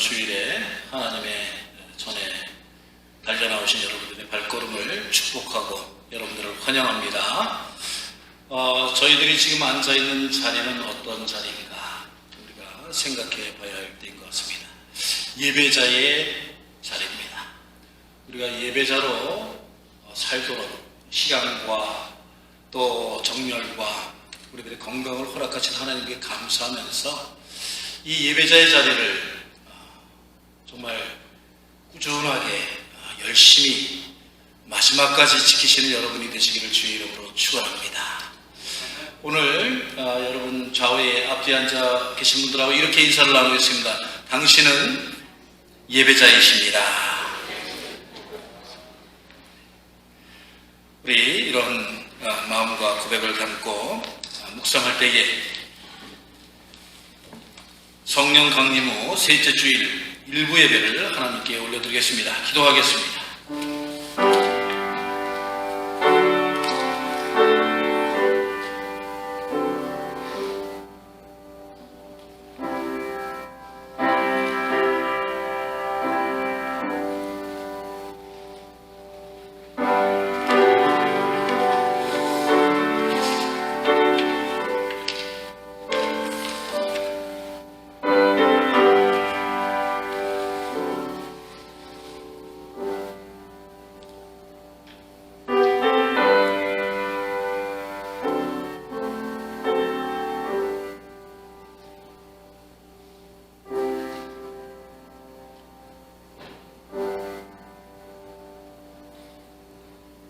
주일에 하나님의 전에 달려나오신 여러분들의 발걸음을 축복하고 여러분들을 환영합니다. 저희들이 지금 앉아있는 자리는 어떤 자리인가 우리가 생각해 봐야 할 때인 것 같습니다. 예배자의 자리입니다. 우리가 예배자로 살도록 시간과 또 정열과 우리들의 건강을 허락하신 하나님께 감사하면서 이 예배자의 자리를 정말 꾸준하게 열심히 마지막까지 지키시는 여러분이 되시기를 주의 이름으로 축원합니다. 오늘 여러분 좌우에 앞뒤에 앉아 계신 분들하고 이렇게 인사를 나누겠습니다. 당신은 예배자이십니다. 우리 이런 마음과 고백을 담고 묵상할 때에 성령 강림 후 셋째 주일 일부 예배를 하나님께 올려드리겠습니다. 기도하겠습니다.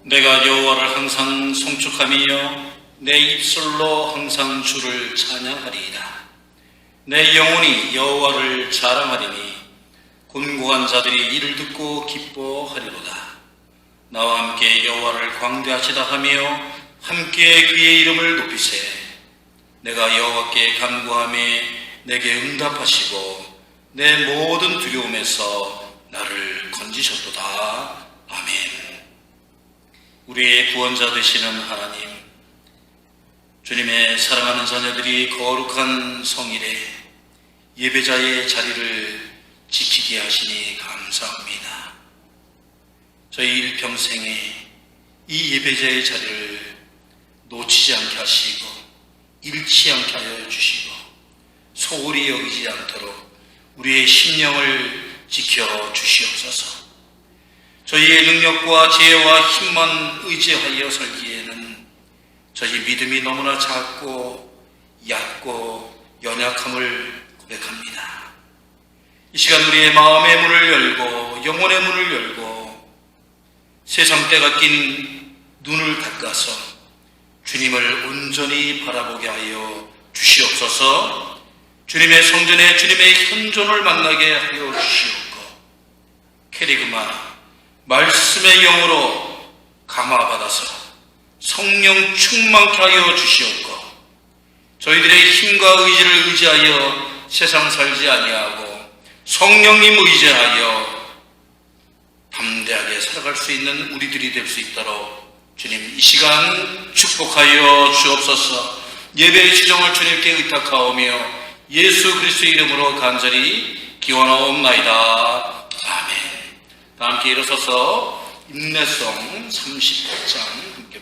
내가 여호와를 항상 송축하며 내 입술로 항상 주를 찬양하리이다. 내 영혼이 여호와를 자랑하리니 곤고한 자들이 이를 듣고 기뻐하리로다. 나와 함께 여호와를 광대하시다 하며 함께 그의 이름을 높이세. 내가 여호와께 간구하며 내게 응답하시고 내 모든 두려움에서 나를 건지셨도다. 아멘. 우리의 구원자 되시는 하나님, 주님의 사랑하는 자녀들이 거룩한 성일에 예배자의 자리를 지키게 하시니 감사합니다. 저희 일평생에 이 예배자의 자리를 놓치지 않게 하시고 잃지 않게 하여 주시고 소홀히 여기지 않도록 우리의 심령을 지켜 주시옵소서. 저희의 능력과 지혜와 힘만 의지하여 살기에는 저희 믿음이 너무나 작고 얕고 연약함을 고백합니다. 이 시간 우리의 마음의 문을 열고 영혼의 문을 열고 세상 때가 낀 눈을 닦아서 주님을 온전히 바라보게 하여 주시옵소서. 주님의 성전에 주님의 현존을 만나게 하여 주시옵고 캐리그마 말씀의 영으로 감화받아서 성령 충만케 하여 주시옵고 저희들의 힘과 의지를 의지하여 세상 살지 아니하고 성령님 의지하여 담대하게 살아갈 수 있는 우리들이 될 수 있도록 주님 이 시간 축복하여 주옵소서. 예배의 지정을 주님께 의탁하오며 예수 그리스도의 이름으로 간절히 기원하옵나이다. 아멘. 다 함께 일어서서 인내송 38장 함께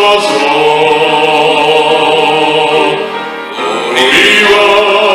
오셔서 우리와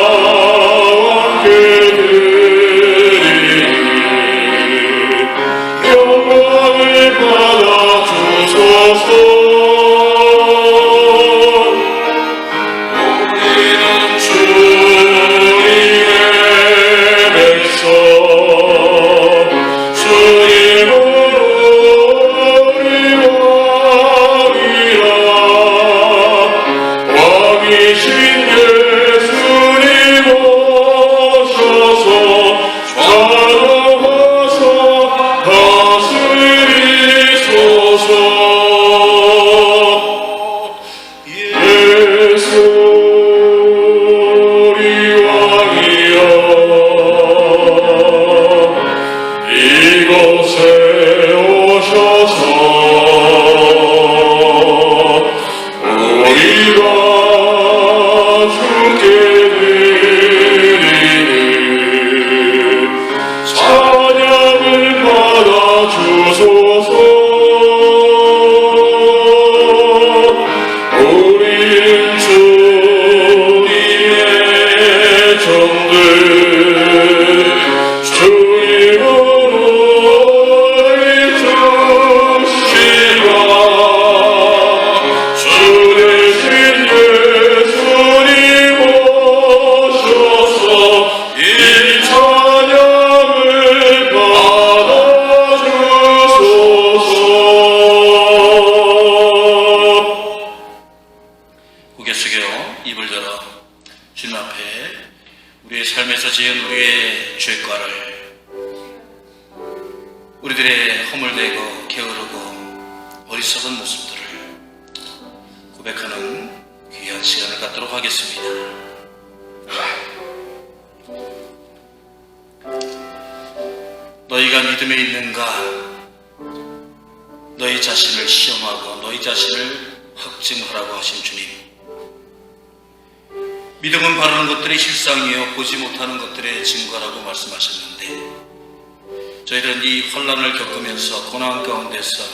우리들의 죄과를, 우리들의 허물되고 게으르고 어리석은 모습들을 고백하는 귀한 시간을 갖도록 하겠습니다. 너희가 믿음에 있는가? 너희 자신을 시험하고 너희 자신을 확증하라고 하신 주님. 믿음은 바라는 것들의 실상이요 보지 못하는 것들의 증거라고 말씀하셨는데, 저희들은 이 환난을 겪으면서 고난 가운데서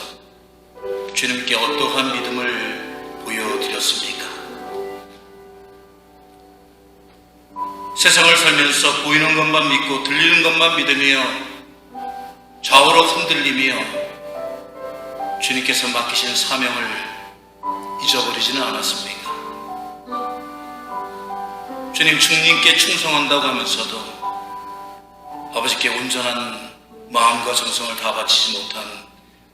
주님께 어떠한 믿음을 보여드렸습니까? 세상을 살면서 보이는 것만 믿고 들리는 것만 믿으며 좌우로 흔들리며 주님께서 맡기신 사명을 잊어버리지는 않았습니까? 주님, 주님께 충성한다고 하면서도 아버지께 온전한 마음과 정성을 다 바치지 못한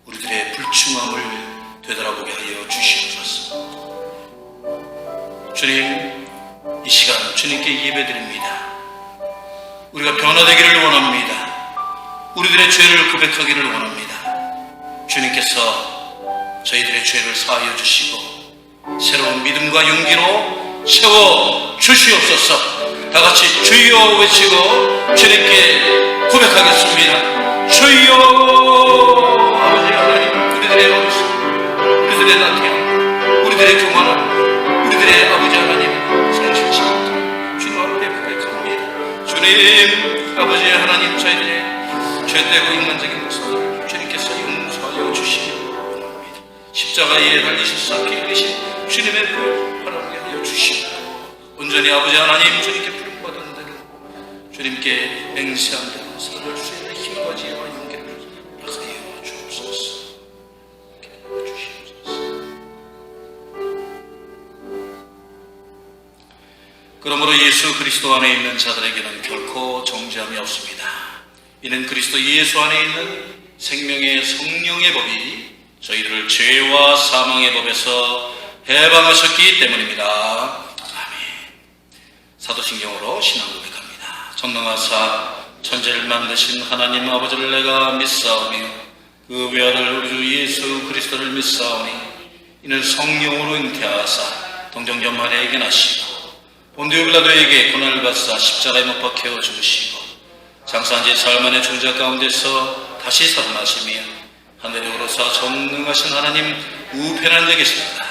우리들의 불충함을 되돌아보게 하여 주시옵소서. 주님, 이 시간 주님께 예배드립니다. 우리가 변화되기를 원합니다. 우리들의 죄를 고백하기를 원합니다. 주님께서 저희들의 죄를 사하여 주시고 새로운 믿음과 용기로 채워 주시옵소서. 다 같이 주여 외치고 주님께 고백하겠습니다. 주여. 아버지 하나님, 우리들의 어리석, 우리들의 나태함, 우리들의 교만함, 우리들의 아버지 하나님 성실치 못함 주님 앞에 고백합니다. 주님, 아버지 하나님, 저희들의 죄되고 인간적인 모습을 주님께서 용서하여 주시기 원합니다. 십자가에 달리셔서 피 흘리신 주님의 그 바라보게 하여 주시고 온전히 아버지 하나님 주님께 부름받은 대로 주님께 맹세한 대로 살아갈 수 있는 힘과 지혜와 용기를 허락하여 주옵소서. 그러므로 예수 그리스도 안에 있는 자들에게는 결코 정죄함이 없습니다. 이는 그리스도 예수 안에 있는 생명의 성령의 법이 저희를 죄와 사망의 법에서 해방하셨기 때문입니다. 아멘. 사도신경으로 신앙 고백합니다. 전능하사 천지를 만드신 하나님 아버지를 내가 믿사오며 그 외아들 우리 주 예수 그리스도를 믿사오니 이는 성령으로 잉태하사 동정녀 마리아에게 나시고 본디오 빌라도에게 고난을 받사 십자가에 못 박혀 죽으시고 장사한 지 사흘 만에 존재 가운데서 다시 살아나시며 하늘에 오르사 전능하신 하나님 우편한 데 계십니다.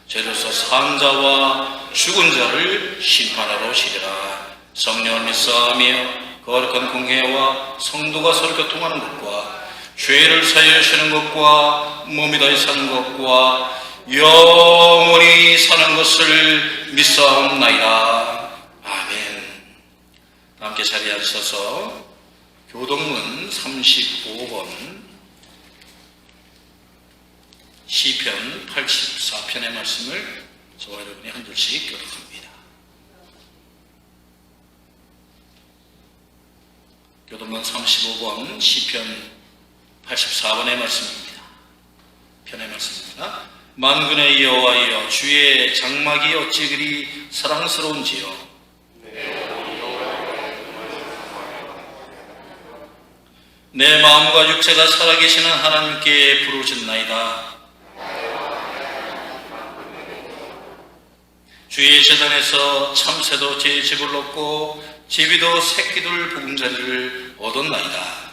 죄로서 산 자와 죽은 자를 심판하러 오시리라. 성령을 믿사하며 거룩한 공회와 성도가 서로 교통하는 것과 죄를 사하여 주시는 것과 몸이 다시 사는 것과 영원히 사는 것을 믿사옵나이다. 아멘. 함께 자리에 앉으셔서 교동문 35권 시편 84편의 말씀을 저와 여러분이 한 절씩 교독합니다. 교동문 35권 시편 84번의 말씀입니다. 편의 말씀입니다. 만군의 여호와여, 주의 장막이 어찌 그리 사랑스러운지요. 내 마음과 육체가 살아계시는 하나님께 부르짖나이다. 주의 제단에서 참새도 제 집을 얻고 제비도 새끼들 보금자리를 얻었나이다.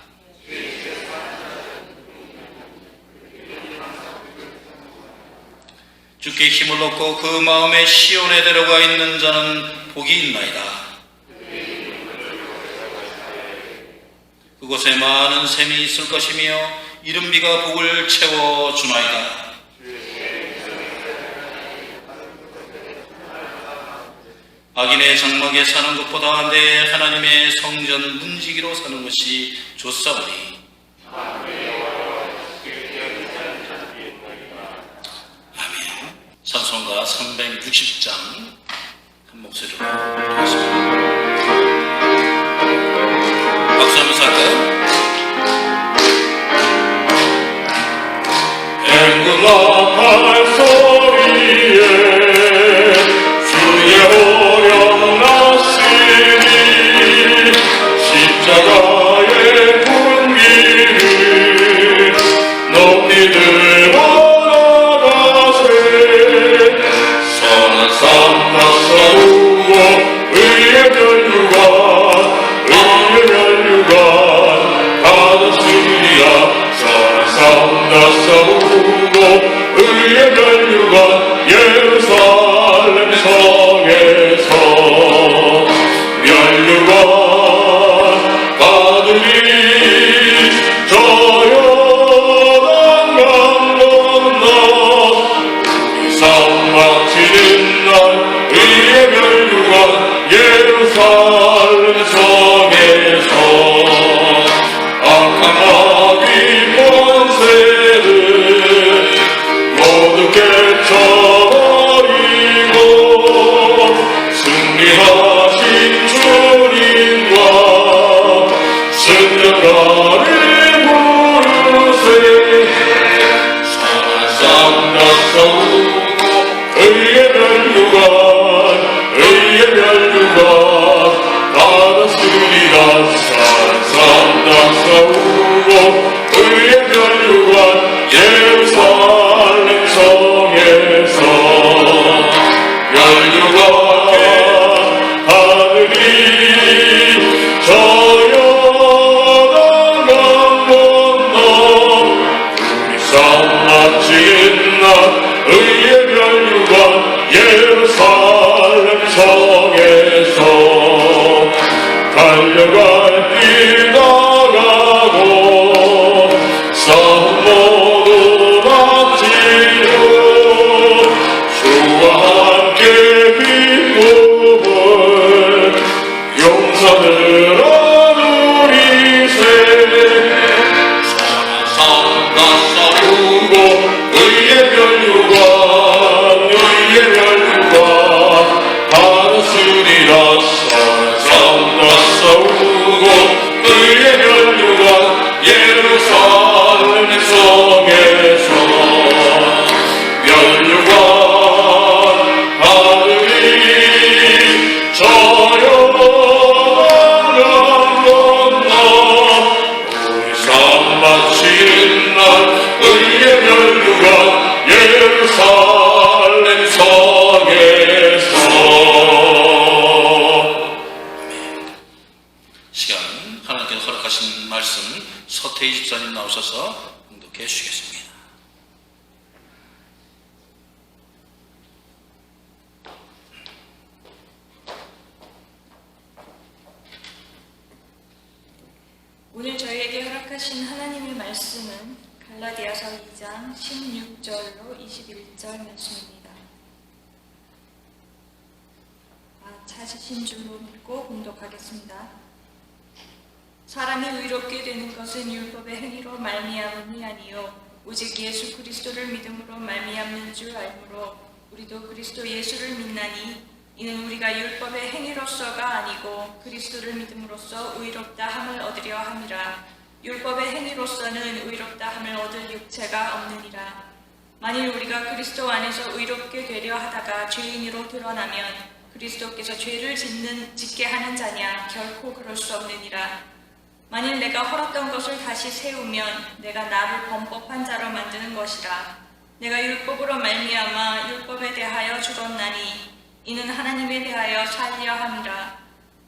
주께 힘을 얻고 그 마음에 시온에 데려가 있는 자는 복이 있나이다. 그곳에 많은 샘이 있을 것이며 이른 비가 복을 채워주나이다. 악인의 장막에 사는 것보다 내 하나님의 성전 문지기로 사는 것이 좋사오니. 아멘. 찬송가 360장 한 목소리로 부르겠습니다. 박수 한번 할까요? 앵글락할 소리에 주의 오령 나시니 십자가 하늘이 저연한 강 건너 싸움 마치는 날 의의 멸류관 예루살렘 성에서 악한 마귀 권세를 모두 깨쳐버리고 승리하신 주님과 승려가를 부르세 사랑삼가 싸우고 의의 멸류관 받았으리라 사랑삼가 싸우고 의의 멸류관 예루살렘 성에서 멸류관 하늘이 저연한 강 건너 우리 싸움 마치는 날 의의 멸류관 예루살렘 성에서 달려갈 길 나가고 싸움 모두 마치고 주와 함께 기쁨을 용서를 누리세 사랑삼가 싸우고 의의 멸류관 받았으리라 사랑삼가 싸우고 의의 멸류관 예루살렘 성에서 멸류관 하늘이 저연한 강 건너 우리 삶 마치는 날 의의 멸류관 예루살렘 성에서 시간 하나님께서 허락하신 말씀 서태희 집사님 나오셔서 공독해 주시겠습니다. 오늘 저희에게 허락하신 하나님의 말씀은 갈라디아서 2장 16절로 21절 말씀입니다. 찾으신 줄로 믿고 공독하겠습니다. 사람이 의롭게 되는 것은 율법의 행위로 말미암음이 아니요 오직 예수 그리스도를 믿음으로 말미암는 줄 알므로 우리도 그리스도 예수를 믿나니 이는 우리가 율법의 행위로서가 아니고 그리스도를 믿음으로써 의롭다 함을 얻으려 함이라. 율법의 행위로서는 의롭다 함을 얻을 육체가 없느니라. 만일 우리가 그리스도 안에서 의롭게 되려 하다가 죄인으로 드러나면 그리스도께서 죄를 짓게 하는 자냐? 결코 그럴 수 없느니라. 만일 내가 헐었던 것을 다시 세우면 내가 나를 범법한 자로 만드는 것이라. 내가 율법으로 말미암아 율법에 대하여 죽었나니 이는 하나님에 대하여 살려 함이라.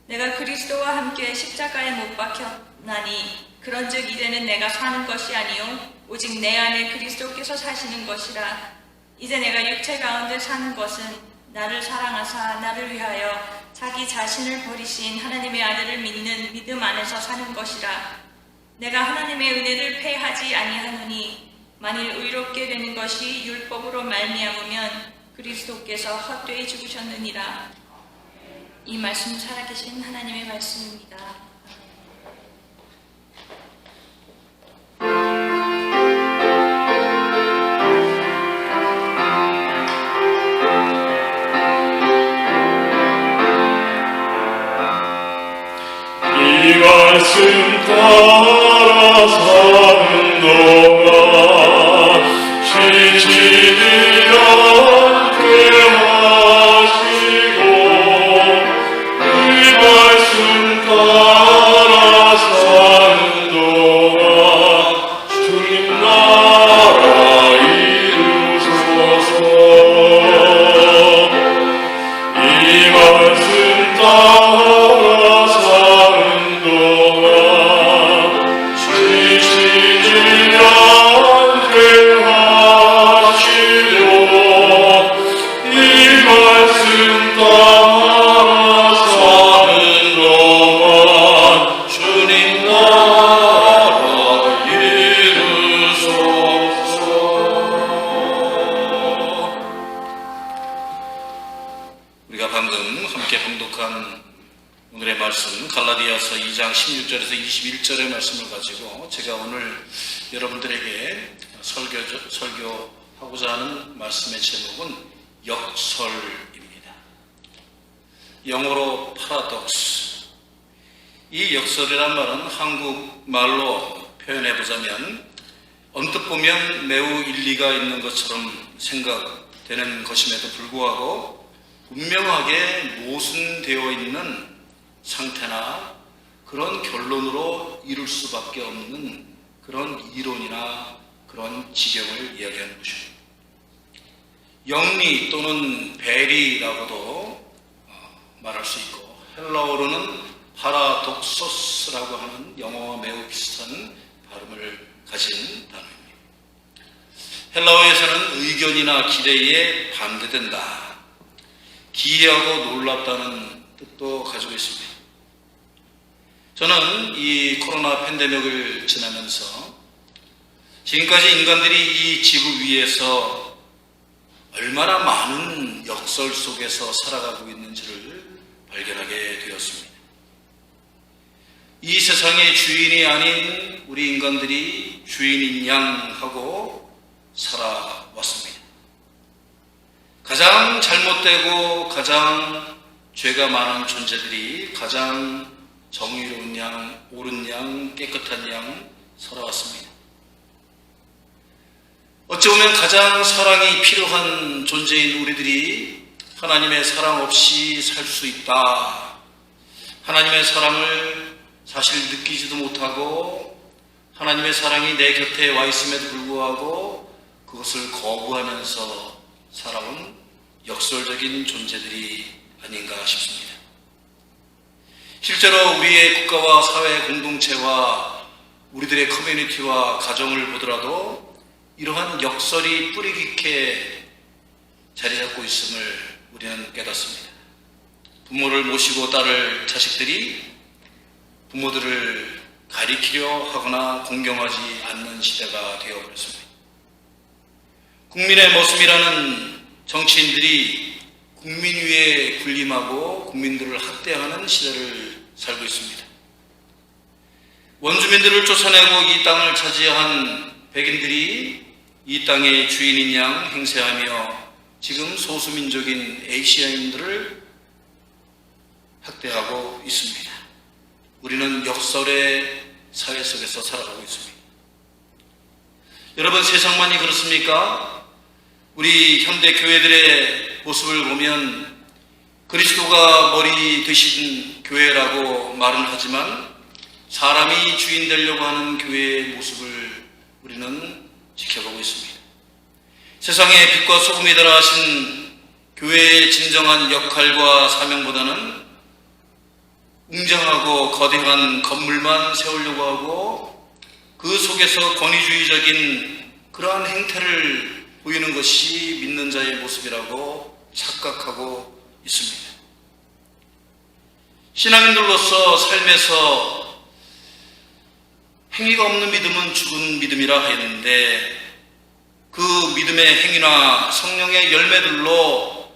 내가 그리스도와 함께 십자가에 못 박혔나니 그런즉 이제는 내가 사는 것이 아니요 오직 내 안에 그리스도께서 사시는 것이라. 이제 내가 육체 가운데 사는 것은 나를 사랑하사 나를 위하여 자기 자신을 버리신 하나님의 아들을 믿는 믿음 안에서 사는 것이라. 내가 하나님의 은혜를 패하지 아니하노니 만일 의롭게 되는 것이 율법으로 말미암으면 그리스도께서 헛되이 죽으셨느니라. 이 말씀은 살아계신 하나님의 말씀입니다. 이 말씀 따라 사는 동안 지치지 않게 하시고 이 말씀 따라 사는 동안 주님 나라 이루소서. 이 말씀 따라 사는 동안 지치지 않게 하시고 2장 16절에서 21절의 말씀을 가지고 제가 오늘 여러분들에게 설교하고자 하는 말씀의 제목은 역설입니다. 영어로 paradox. 이 역설이란 말은 한국말로 표현해보자면 언뜻 보면 매우 일리가 있는 것처럼 생각되는 것임에도 불구하고 분명하게 모순되어 있는 상태나 그런 결론으로 이룰 수밖에 없는 그런 이론이나 그런 지경을 이야기하는 것입니다. 영리 또는 배리라고도 말할 수 있고 헬라어로는 파라독소스라고 하는 영어와 매우 비슷한 발음을 가진 단어입니다. 헬라어에서는 의견이나 기대에 반대된다, 기이하고 놀랍다는 뜻도 가지고 있습니다. 저는 이 코로나 팬데믹을 지나면서 지금까지 인간들이 이 지구 위에서 얼마나 많은 역설 속에서 살아가고 있는지를 발견하게 되었습니다. 이 세상의 주인이 아닌 우리 인간들이 주인인 양 하고 살아왔습니다. 가장 잘못되고 가장 죄가 많은 존재들이 가장 정의로운 양, 옳은 양, 깨끗한 양 살아왔습니다. 어찌 보면 가장 사랑이 필요한 존재인 우리들이 하나님의 사랑 없이 살 수 있다, 하나님의 사랑을 사실 느끼지도 못하고 하나님의 사랑이 내 곁에 와 있음에도 불구하고 그것을 거부하면서 살아온 역설적인 존재들이 아닌가 싶습니다. 실제로 우리의 국가와 사회 공동체와 우리들의 커뮤니티와 가정을 보더라도 이러한 역설이 뿌리 깊게 자리 잡고 있음을 우리는 깨닫습니다. 부모를 모시고 따를 자식들이 부모들을 가리키려 하거나 공경하지 않는 시대가 되어버렸습니다. 국민의 모습이라는 정치인들이 국민 위에 군림하고 국민들을 학대하는 시대를 살고 있습니다. 원주민들을 쫓아내고 이 땅을 차지한 백인들이 이 땅의 주인인 양 행세하며 지금 소수민족인 아시아인들을 학대하고 있습니다. 우리는 역설의 사회 속에서 살아가고 있습니다. 여러분, 세상만이 그렇습니까? 우리 현대 교회들의 모습을 보면 그리스도가 머리 되신 교회라고 말은 하지만 사람이 주인 되려고 하는 교회의 모습을 우리는 지켜보고 있습니다. 세상의 빛과 소금이 되라 하신 교회의 진정한 역할과 사명보다는 웅장하고 거대한 건물만 세우려고 하고 그 속에서 권위주의적인 그러한 행태를 보이는 것이 믿는 자의 모습이라고 착각하고 있습니다. 신앙인들로서 삶에서 행위가 없는 믿음은 죽은 믿음이라 했는데 그 믿음의 행위나 성령의 열매들로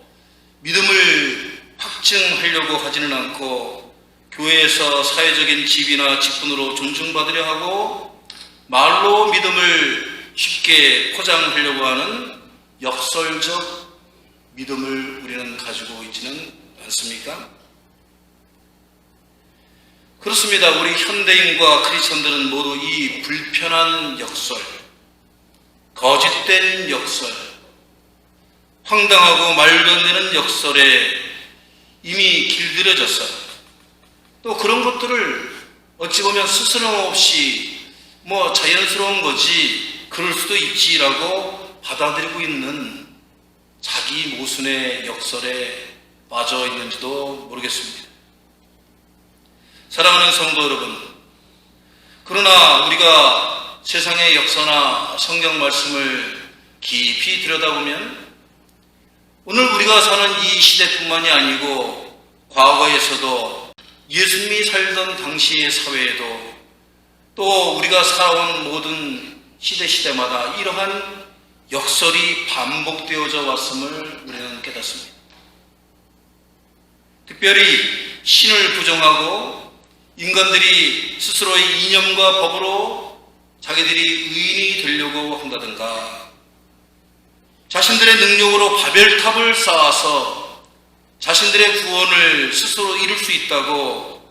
믿음을 확증하려고 하지는 않고 교회에서 사회적인 지위나 직분으로 존중받으려 하고 말로 믿음을 쉽게 포장하려고 하는 역설적 믿음을 우리는 가지고 있지는 않습니까? 그렇습니다. 우리 현대인과 크리스천들은 모두 이 불편한 역설, 거짓된 역설, 황당하고 말도 안 되는 역설에 이미 길들여졌어요. 또 그런 것들을 어찌 보면 스스럼없이 자연스러운 거지, 그럴 수도 있지라고 받아들이고 있는 자기 모순의 역설에 빠져 있는지도 모르겠습니다. 사랑하는 성도 여러분, 그러나 우리가 세상의 역사나 성경 말씀을 깊이 들여다보면 오늘 우리가 사는 이 시대뿐만이 아니고 과거에서도 예수님이 살던 당시의 사회에도 또 우리가 살아온 모든 시대마다 이러한 역설이 반복되어져 왔음을 우리는 깨닫습니다. 특별히 신을 부정하고 인간들이 스스로의 이념과 법으로 자기들이 의인이 되려고 한다든가, 자신들의 능력으로 바벨탑을 쌓아서 자신들의 구원을 스스로 이룰 수 있다고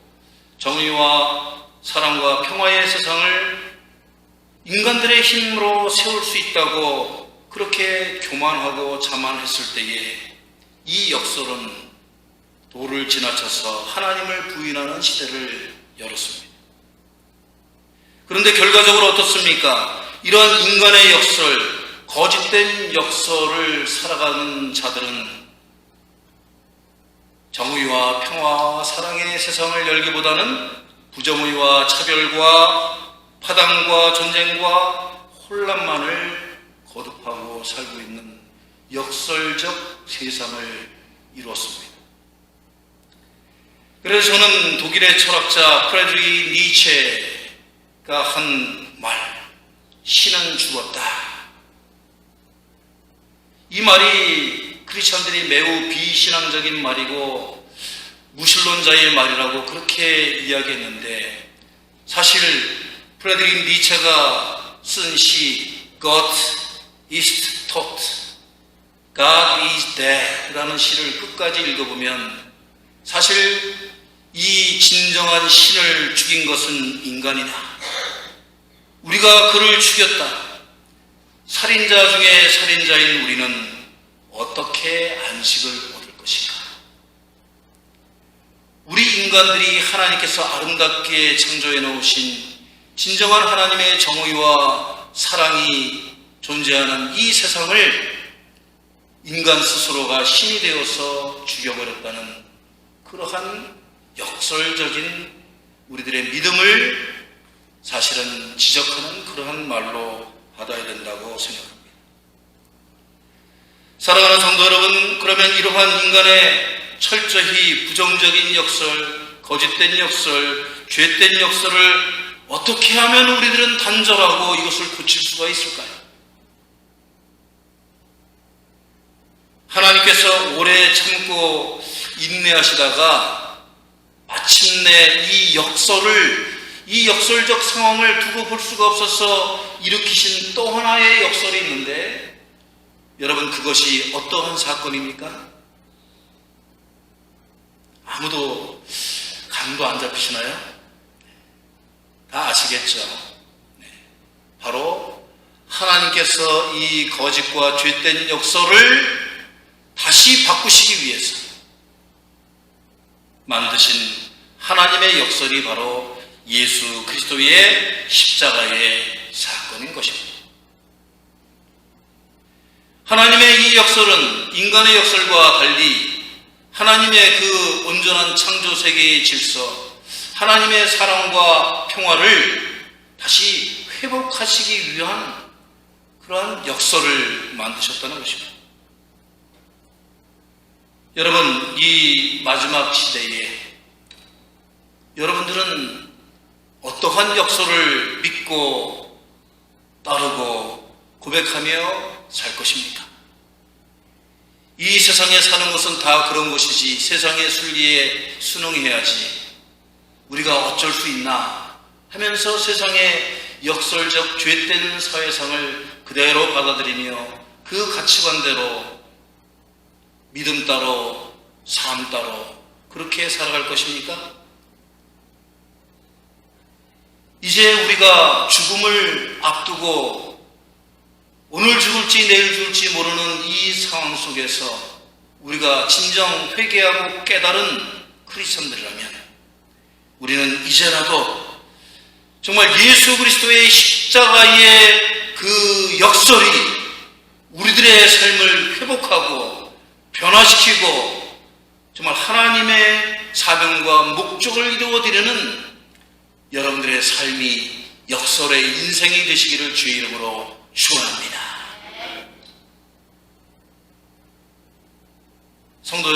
정의와 사랑과 평화의 세상을 인간들의 힘으로 세울 수 있다고 그렇게 교만하고 자만했을 때에 이 역설은 도를 지나쳐서 하나님을 부인하는 시대를 열었습니다. 그런데 결과적으로 어떻습니까? 이러한 인간의 역설, 거짓된 역설을 살아가는 자들은 정의와 평화와 사랑의 세상을 열기보다는 부정의와 차별과 파당과 전쟁과 혼란만을 거듭하고 살고 있는 역설적 세상을 이루었습니다. 그래서 저는 독일의 철학자 프레드리히 니체가 한 말, 신은 죽었다. 이 말이 크리스천들이 매우 비신앙적인 말이고 무신론자의 말이라고 그렇게 이야기했는데, 사실 프레드리히 니체가 쓴 시 God is taught, God is dead 라는 시를 끝까지 읽어보면 사실 이 진정한 신을 죽인 것은 인간이다. 우리가 그를 죽였다. 살인자 중에 살인자인 우리는 어떻게 안식을 얻을 것인가? 우리 인간들이 하나님께서 아름답게 창조해 놓으신 진정한 하나님의 정의와 사랑이 존재하는 이 세상을 인간 스스로가 신이 되어서 죽여버렸다는 그러한 역설적인 우리들의 믿음을 사실은 지적하는 그러한 말로 받아야 된다고 생각합니다. 사랑하는 성도 여러분, 그러면 이러한 인간의 철저히 부정적인 역설, 거짓된 역설, 죄된 역설을 어떻게 하면 우리들은 단절하고 이것을 고칠 수가 있을까요? 하나님께서 오래 참고 인내하시다가 마침내 이 역설적 상황을 두고 볼 수가 없어서 일으키신 또 하나의 역설이 있는데, 여러분 그것이 어떠한 사건입니까? 아무도 감도 안 잡히시나요? 다 아시겠죠? 바로 하나님께서 이 거짓과 죄된 역설을 다시 바꾸시기 위해서 만드신 하나님의 역설이 바로 예수 그리스도의 십자가의 사건인 것입니다. 하나님의 이 역설은 인간의 역설과 달리 하나님의 그 온전한 창조 세계의 질서, 하나님의 사랑과 평화를 다시 회복하시기 위한 그러한 역설을 만드셨다는 것입니다. 여러분, 이 마지막 시대에 여러분들은 어떠한 역설을 믿고 따르고 고백하며 살 것입니까? 이 세상에 사는 것은 다 그런 것이지, 세상의 순리에 순응해야지, 우리가 어쩔 수 있나 하면서 세상의 역설적 죄된 사회상을 그대로 받아들이며 그 가치관대로 믿음 따로 삶 따로 그렇게 살아갈 것입니까? 이제 우리가 죽음을 앞두고 오늘 죽을지 내일 죽을지 모르는 이 상황 속에서 우리가 진정 회개하고 깨달은 크리스천들이라면 우리는 이제라도 정말 예수 그리스도의 십자가의 그 역설이 우리들의 삶을 회복하고 변화시키고 정말 하나님의 사명과 목적을 이루어드리는 여러분들의 삶이 역설의 인생이 되시기를 주의 이름으로 축원합니다. 성도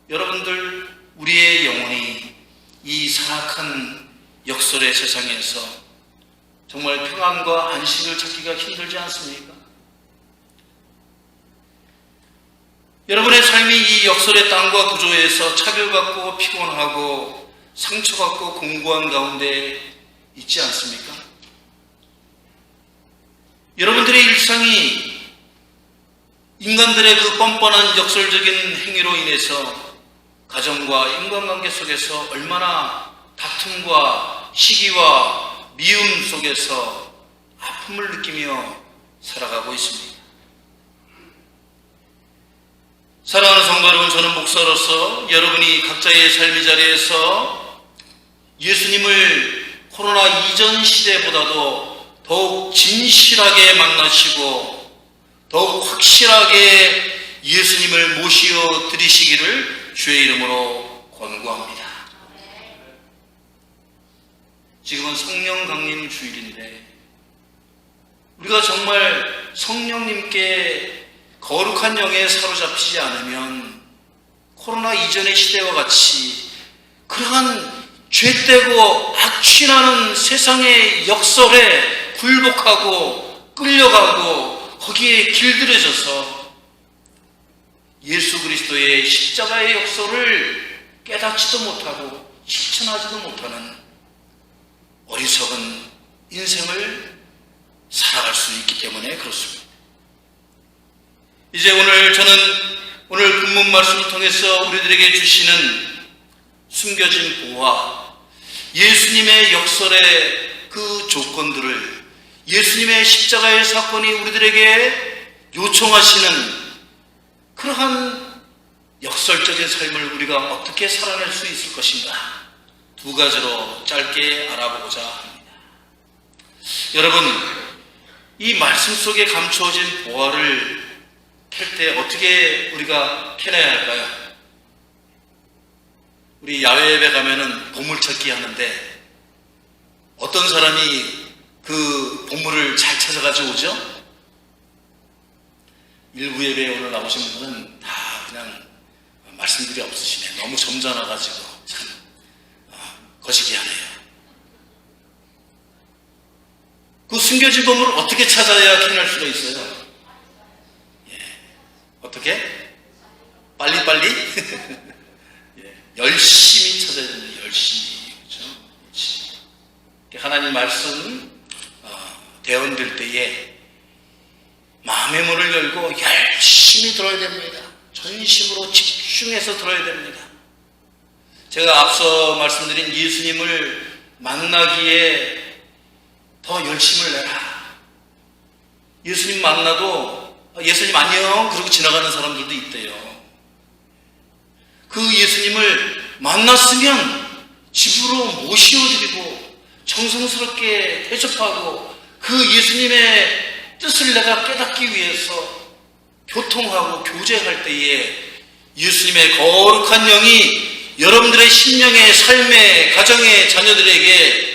여러분들 우리의 영혼이 이 사악한 역설의 세상에서 정말 평안과 안식을 찾기가 힘들지 않습니까? 여러분의 삶이 이 역설의 땅과 구조에서 차별받고 피곤하고 상처받고 공고한 가운데 있지 않습니까? 여러분들의 일상이 인간들의 그 뻔뻔한 역설적인 행위로 인해서 가정과 인간관계 속에서 얼마나 다툼과 시기와 미움 속에서 아픔을 느끼며 살아가고 있습니다. 사랑하는 성도 여러분, 저는 목사로서 여러분이 각자의 삶의 자리에서 예수님을 코로나 이전 시대보다도 더욱 진실하게 만나시고 더욱 확실하게 예수님을 모시어 드리시기를 주의 이름으로 권고합니다. 지금은 성령 강림 주일인데 우리가 정말 성령님께 거룩한 영에 사로잡히지 않으면 코로나 이전의 시대와 같이 그러한 죄되고 악취나는 세상의 역설에 굴복하고 끌려가고 거기에 길들여져서 예수 그리스도의 십자가의 역설을 깨닫지도 못하고 실천하지도 못하는 어리석은 인생을 살아갈 수 있기 때문에 그렇습니다. 이제 오늘 본문 말씀을 통해서 우리들에게 주시는 숨겨진 보화, 예수님의 역설의 그 조건들을, 예수님의 십자가의 사건이 우리들에게 요청하시는 그러한 역설적인 삶을 우리가 어떻게 살아낼 수 있을 것인가, 두 가지로 짧게 알아보고자 합니다. 여러분, 이 말씀 속에 감추어진 보화를 캘 때 어떻게 우리가 캐내야 할까요? 우리 야외 예배 가면은 보물찾기 하는데 어떤 사람이 그 보물을 잘 찾아가지고 오죠? 일부 예배에 오늘 나오신 분은 다 그냥 말씀들이 없으시네. 너무 점잖아가지고 참 거시기하네요. 그 숨겨진 보물을 어떻게 찾아야 캐낼 수가 있어요? 어떻게? 빨리빨리? 예, 열심히 찾아야 됩니다. 열심히. 그렇죠? 열심히. 하나님 말씀 대언될 때에 마음의 문을 열고 열심히 들어야 됩니다. 전심으로 집중해서 들어야 됩니다. 제가 앞서 말씀드린 예수님을 만나기에 더 열심을 내라. 예수님 만나도 예수님 안녕 그러고 지나가는 사람들도 있대요. 그 예수님을 만났으면 집으로 모시어드리고 정성스럽게 대접하고 그 예수님의 뜻을 내가 깨닫기 위해서 교통하고 교제할 때에 예수님의 거룩한 영이 여러분들의 심령의 삶의 가정의 자녀들에게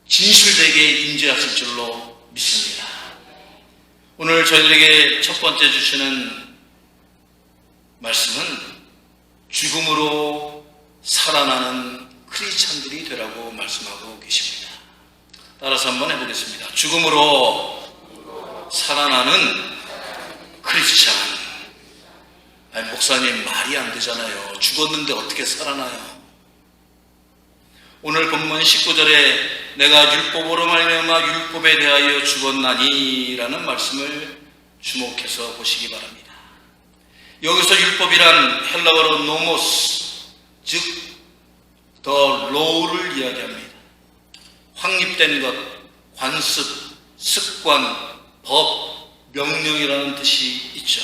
진실되게 임재하실 줄로 믿습니다. 오늘 저희들에게 첫 번째 주시는 말씀은 죽음으로 살아나는 크리스찬들이 되라고 말씀하고 계십니다. 따라서 한번 해보겠습니다. 죽음으로 살아나는 크리스찬. 아니, 목사님 말이 안 되잖아요. 죽었는데 어떻게 살아나요? 오늘 본문 19절에 내가 율법으로 말미암아 율법에 대하여 죽었나니 라는 말씀을 주목해서 보시기 바랍니다. 여기서 율법이란 헬라어로 노모스, 즉 더 로우를 이야기합니다. 확립된 것, 관습, 습관, 법, 명령이라는 뜻이 있죠.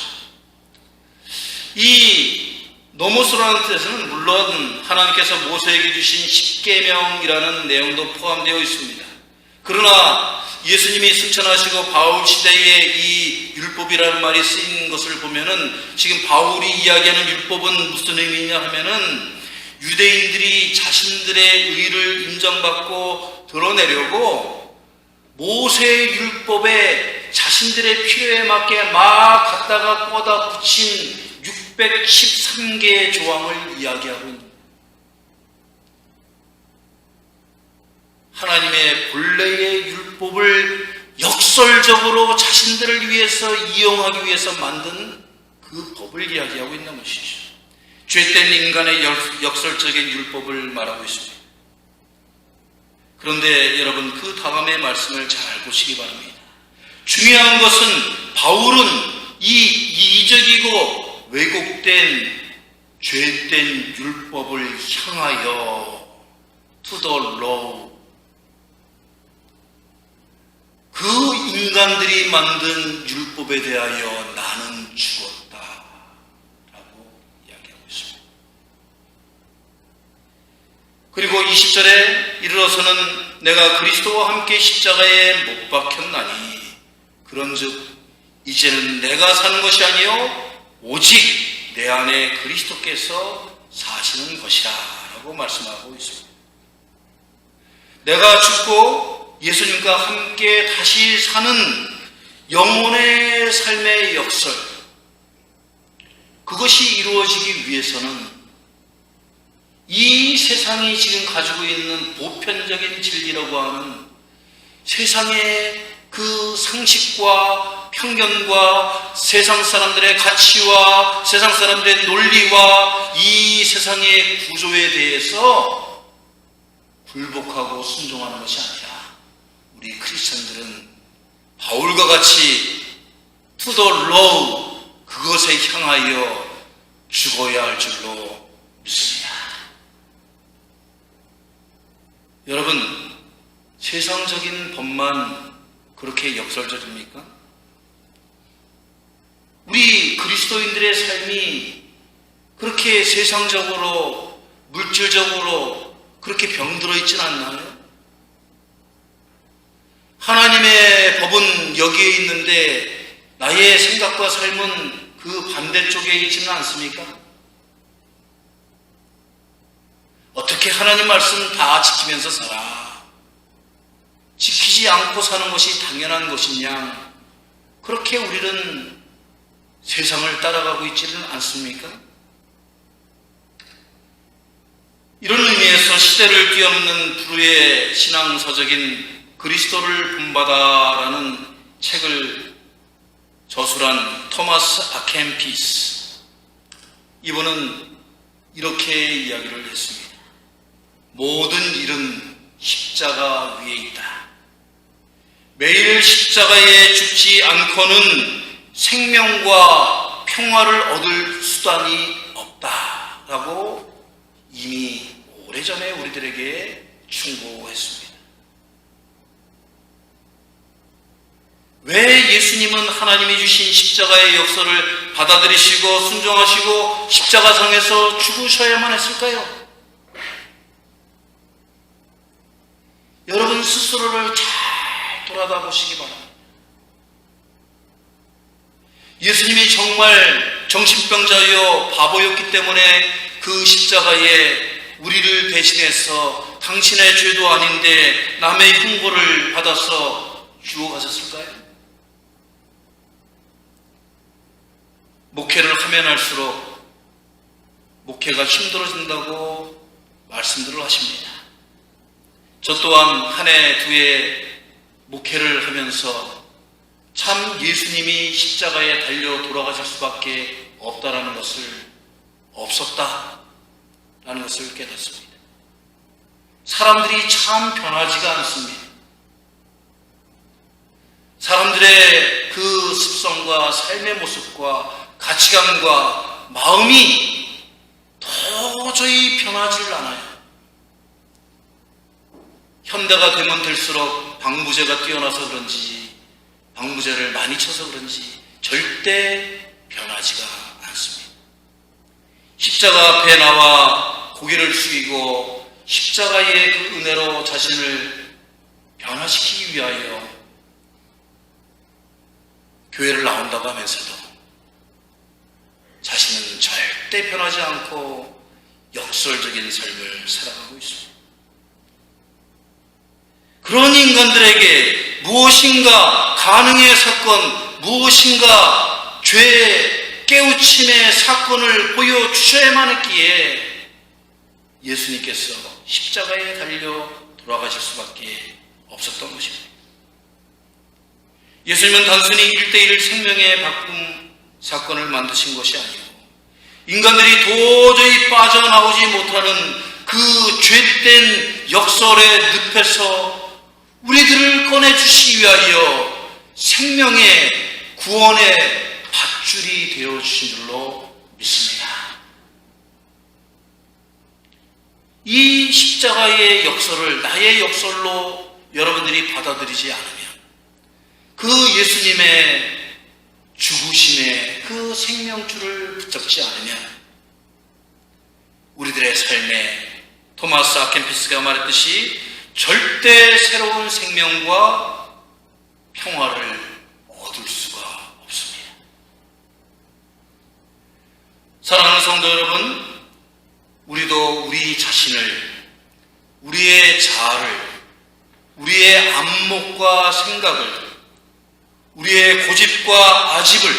이 노모스라는 뜻에서는 물론 하나님께서 모세에게 주신 십계명이라는 내용도 포함되어 있습니다. 그러나 예수님이 승천하시고 바울 시대에 이 율법이라는 말이 쓰인 것을 보면은 지금 바울이 이야기하는 율법은 무슨 의미냐 하면은 유대인들이 자신들의 의를 인정받고 드러내려고 모세의 율법에 자신들의 필요에 맞게 막 갖다가 꽂아 붙인 613개의 조항을 이야기하고 있습니다. 하나님의 본래의 율법을 역설적으로 자신들을 위해서 이용하기 위해서 만든 그 법을 이야기하고 있는 것이죠. 죄된 인간의 역설적인 율법을 말하고 있습니다. 그런데 여러분, 그 다음의 말씀을 잘 보시기 바랍니다. 중요한 것은 바울은 이 이기적이고 왜곡된 죄된 율법을 향하여 to the law, 그 인간들이 만든 율법에 대하여 나는 죽었다 라고 이야기하고 있습니다. 그리고 20절에 이르러서는 내가 그리스도와 함께 십자가에 못 박혔나니 그런즉 이제는 내가 사는 것이 아니요 오직 내 안에 그리스도께서 사시는 것이라 라고 말씀하고 있습니다. 내가 죽고 예수님과 함께 다시 사는 영혼의 삶의 역설, 그것이 이루어지기 위해서는 이 세상이 지금 가지고 있는 보편적인 진리라고 하는 세상의 그 상식과 편견과 세상 사람들의 가치와 세상 사람들의 논리와 이 세상의 구조에 대해서 굴복하고 순종하는 것이 아니라 우리 크리스천들은 바울과 같이 to the law, 그것에 향하여 죽어야 할 줄로 믿습니다. 여러분, 세상적인 법만 그렇게 역설적입니까? 우리 그리스도인들의 삶이 그렇게 세상적으로, 물질적으로 그렇게 병들어 있지는 않나요? 하나님의 법은 여기에 있는데 나의 생각과 삶은 그 반대쪽에 있지는 않습니까? 어떻게 하나님 말씀 다 지키면서 살아? 지키지 않고 사는 것이 당연한 것이냐? 그렇게 우리는 세상을 따라가고 있지는 않습니까? 이런 의미에서 시대를 뛰어넘는 불후의 신앙서적인 그리스도를 본받아라는 책을 저술한 토마스 아켄피스, 이분은 이렇게 이야기를 했습니다. 모든 일은 십자가 위에 있다. 매일 십자가에 죽지 않고는 생명과 평화를 얻을 수단이 없다라고 이미 오래전에 우리들에게 충고했습니다. 왜 예수님은 하나님이 주신 십자가의 역설을 받아들이시고 순종하시고 십자가상에서 죽으셔야만 했을까요? 여러분 스스로를 잘 돌아다보시기 바랍니다. 예수님이 정말 정신병자여 바보였기 때문에 그 십자가에 우리를 대신해서 당신의 죄도 아닌데 남의 흉보를 받아서 죽어가셨을까요? 목회를 하면 할수록 목회가 힘들어진다고 말씀들을 하십니다. 저 또한 한 해 두 해 목회를 하면서 참 예수님이 십자가에 달려 돌아가실 수밖에 없다라는 것을, 없었다라는 것을 깨닫습니다. 사람들이 참 변하지가 않습니다. 사람들의 그 습성과 삶의 모습과 가치관과 마음이 도저히 변하지를 않아요. 현대가 되면 될수록 방부제가 뛰어나서 그런지, 방부제를 많이 쳐서 그런지 절대 변하지가 않습니다. 십자가 앞에 나와 고개를 숙이고 십자가의 그 은혜로 자신을 변화시키기 위하여 교회를 나온다고 하면서도 자신은 절대 변하지 않고 역설적인 삶을 살아가고 있습니다. 그런 인간들에게 무엇인가 가능의 사건, 무엇인가 죄 깨우침의 사건을 보여주셔야만 했기에 예수님께서 십자가에 달려 돌아가실 수밖에 없었던 것입니다. 예수님은 단순히 1대1 생명의 바꿈 사건을 만드신 것이 아니고 인간들이 도저히 빠져나오지 못하는 그 죄된 역설의 늪에서 우리들을 꺼내주시기 위하여 생명의 구원의 밧줄이 되어주신 줄로 믿습니다. 이 십자가의 역설을 나의 역설로 여러분들이 받아들이지 않으면, 그 예수님의 죽으심의 그 생명줄을 붙잡지 않으면 우리들의 삶에 토마스 아켄피스가 말했듯이 절대 새로운 생명과 평화를 얻을 수가 없습니다. 사랑하는 성도 여러분, 우리도 우리 자신을, 우리의 자아를, 우리의 안목과 생각을, 우리의 고집과 아집을,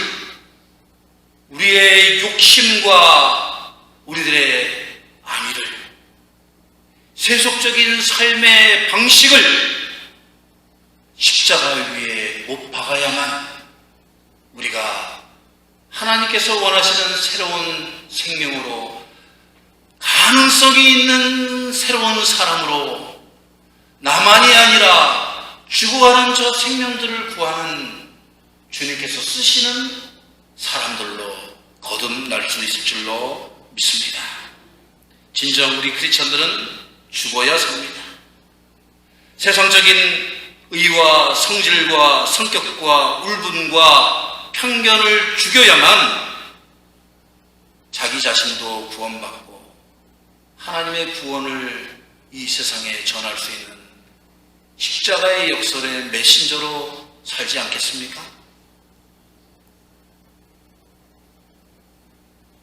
우리의 욕심과 우리들의 안위를, 세속적인 삶의 방식을 십자가 위에 못 박아야만 우리가 하나님께서 원하시는 새로운 생명으로, 가능성이 있는 새로운 사람으로, 나만이 아니라 죽어가는 저 생명들을 구하는 주님께서 쓰시는 사람들로 거듭날 수 있을 줄로 믿습니다. 진정 우리 크리스천들은 죽어야 삽니다. 세상적인 의와 성질과 성격과 울분과 편견을 죽여야만 자기 자신도 구원받고 하나님의 구원을 이 세상에 전할 수 있는 십자가의 역설의 메신저로 살지 않겠습니까?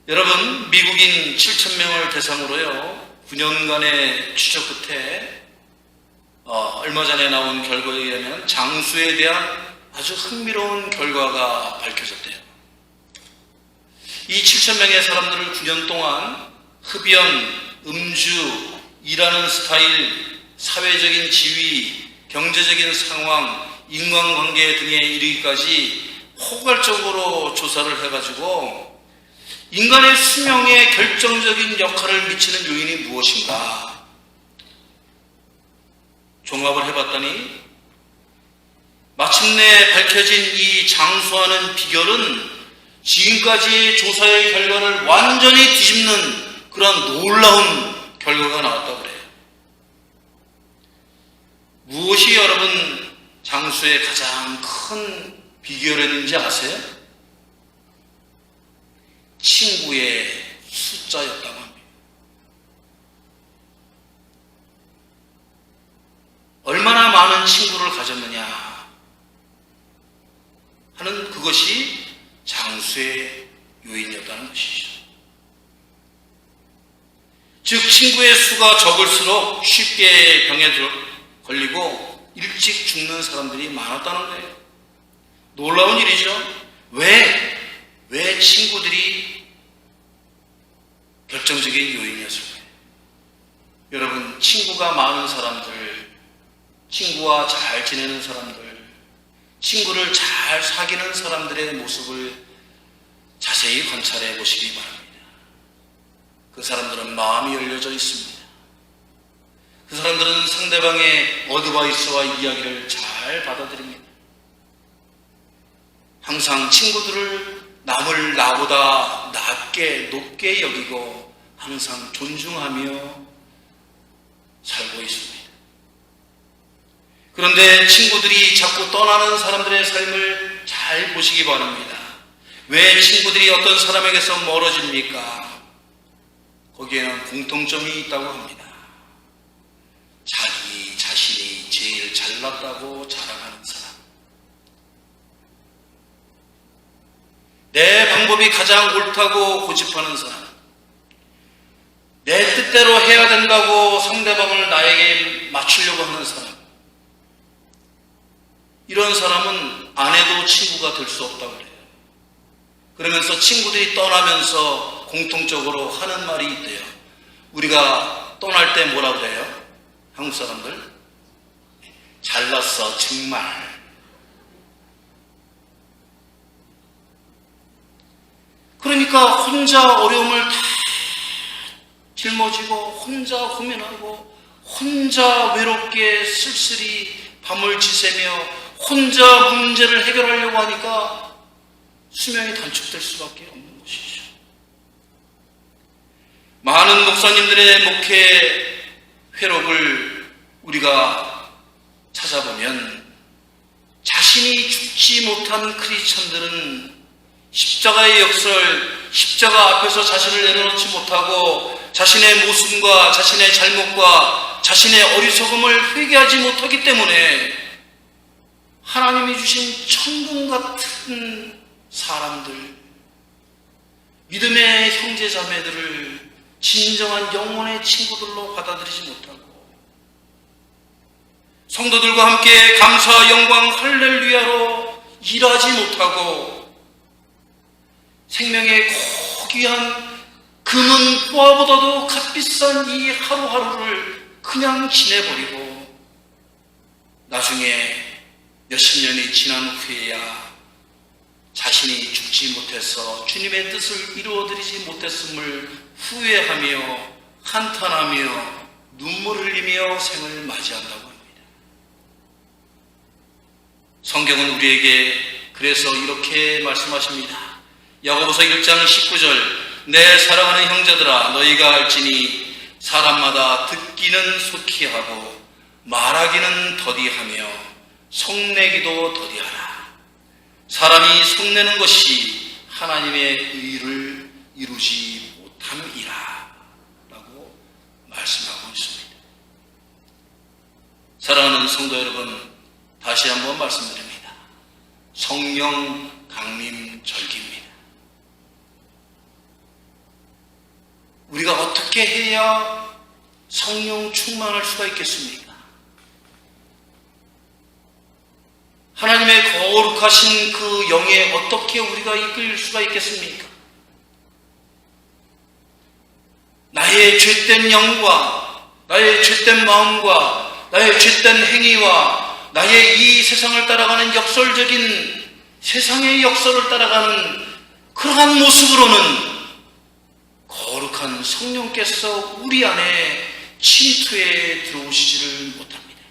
여러분, 미국인 7,000명을 대상으로요 9년간의 추적 끝에 얼마 전에 나온 결과에 의하면 장수에 대한 아주 흥미로운 결과가 밝혀졌대요. 이 7,000명의 사람들을 9년 동안 흡연, 음주, 일하는 스타일, 사회적인 지위, 경제적인 상황, 인간관계 등에 이르기까지 포괄적으로 조사를 해가지고 인간의 수명에 결정적인 역할을 미치는 요인이 무엇인가 종합을 해봤더니 마침내 밝혀진 이 장수하는 비결은 지금까지의 조사의 결과를 완전히 뒤집는 그런 놀라운 결과가 나왔다고 그래요. 무엇이 여러분 장수의 가장 큰 비결이었는지 아세요? 친구의 숫자였다고 합니다. 얼마나 많은 친구를 가졌느냐 하는 그것이 장수의 요인이었다는 것이죠. 즉 친구의 수가 적을수록 쉽게 병에 걸리고 일찍 죽는 사람들이 많았다는 거예요. 놀라운 일이죠. 왜 친구들이 결정적인 요인이었을까요? 여러분, 친구가 많은 사람들, 친구와 잘 지내는 사람들, 친구를 잘 사귀는 사람들의 모습을 자세히 관찰해 보시기 바랍니다. 그 사람들은 마음이 열려져 있습니다. 그 사람들은 상대방의 어드바이스와 이야기를 잘 받아들입니다. 항상 친구들을 남을 나보다 높게 여기고 항상 존중하며 살고 있습니다. 그런데 친구들이 자꾸 떠나는 사람들의 삶을 잘 보시기 바랍니다. 왜 친구들이 어떤 사람에게서 멀어집니까? 거기에는 공통점이 있다고 합니다. 자기 자신이 제일 잘났다고 자랑하는 사람, 내 방법이 가장 옳다고 고집하는 사람, 내 뜻대로 해야 된다고 상대방을 나에게 맞추려고 하는 사람, 이런 사람은 안 해도 친구가 될 수 없다고 그래요. 그러면서 친구들이 떠나면서 공통적으로 하는 말이 있대요. 우리가 떠날 때 뭐라 그래요? 한국 사람들? 잘났어 정말. 그러면 그러니까 혼자 어려움을 다 짊어지고 혼자 고민하고 혼자 외롭게 쓸쓸히 밤을 지새며 혼자 문제를 해결하려고 하니까 수명이 단축될 수밖에 없는 것이죠. 많은 목사님들의 목회 회록을 우리가 찾아보면 자신이 죽지 못한 크리스천들은 십자가의 역설, 십자가 앞에서 자신을 내려놓지 못하고 자신의 모순과 자신의 잘못과 자신의 어리석음을 회개하지 못하기 때문에 하나님이 주신 천금 같은 사람들, 믿음의 형제 자매들을 진정한 영혼의 친구들로 받아들이지 못하고 성도들과 함께 감사, 영광, 할렐루야로 일하지 못하고 생명의 고귀한 금은 보화보다도 값비싼 이 하루하루를 그냥 지내버리고 나중에 몇십 년이 지난 후에야 자신이 죽지 못해서 주님의 뜻을 이루어드리지 못했음을 후회하며 한탄하며 눈물을 흘리며 생을 맞이한다고 합니다. 성경은 우리에게 그래서 이렇게 말씀하십니다. 야고보서 1장 19절 내 사랑하는 형제들아 너희가 알지니 사람마다 듣기는 속히 하고 말하기는 더디하며 속내기도 더디하라. 사람이 속내는 것이 하나님의 의를 이루지 못함이라 라고 말씀하고 있습니다. 사랑하는 성도 여러분, 다시 한번 말씀드립니다. 성령 강림 절기입니다. 우리가 어떻게 해야 성령 충만할 수가 있겠습니까? 하나님의 거룩하신 그 영에 어떻게 우리가 이끌 수가 있겠습니까? 나의 죄된 영과 나의 죄된 마음과 나의 죄된 행위와 나의 이 세상을 따라가는 역설적인 세상의 역설을 따라가는 그러한 모습으로는 거룩한 성령께서 우리 안에 침투해 들어오시지를 못합니다.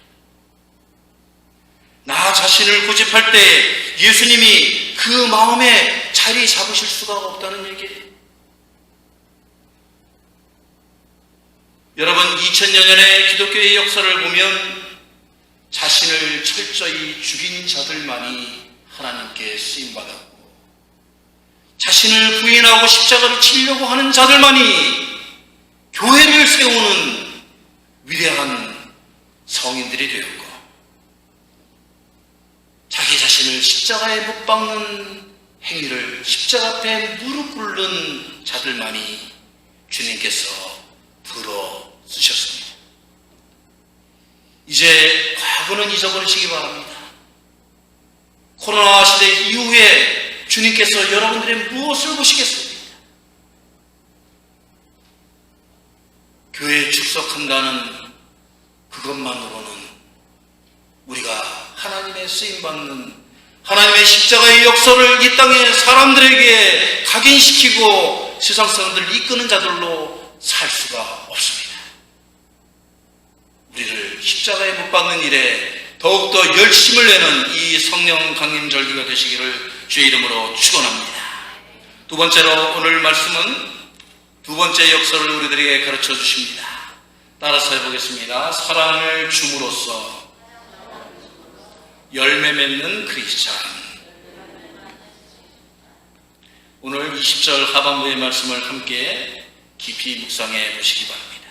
나 자신을 고집할 때 예수님이 그 마음에 자리 잡으실 수가 없다는 얘기예요. 여러분, 2000여 년의 기독교의 역사를 보면 자신을 철저히 죽인 자들만이 하나님께 쓰임받았고 자신을 부인하고 십자가를 치려고 하는 자들만이 교회를 세우는 위대한 성인들이 되었고 자기 자신을 십자가에 못 박는 행위를 십자가 앞에 무릎 꿇는 자들만이 주님께서 들어 쓰셨습니다. 이제 과거는 잊어버리시기 바랍니다. 코로나 시대 이후에 주님께서 여러분들의 무엇을 보시겠습니까? 교회에 축석한다는 그것만으로는 우리가 하나님의 쓰임받는 하나님의 십자가의 역사를 이 땅의 사람들에게 각인시키고 세상 사람들을 이끄는 자들로 살 수가 없습니다. 우리를 십자가에 못 박는 일에 더욱더 열심을 내는 이 성령 강림 절기가 되시기를 주의 이름으로 축원합니다. 두 번째로 오늘 말씀은 두 번째 역사를 우리들에게 가르쳐 주십니다. 따라서 해보겠습니다. 사랑을 줌으로써 열매 맺는 크리스찬. 오늘 20절 하반부의 말씀을 함께 깊이 묵상해 보시기 바랍니다.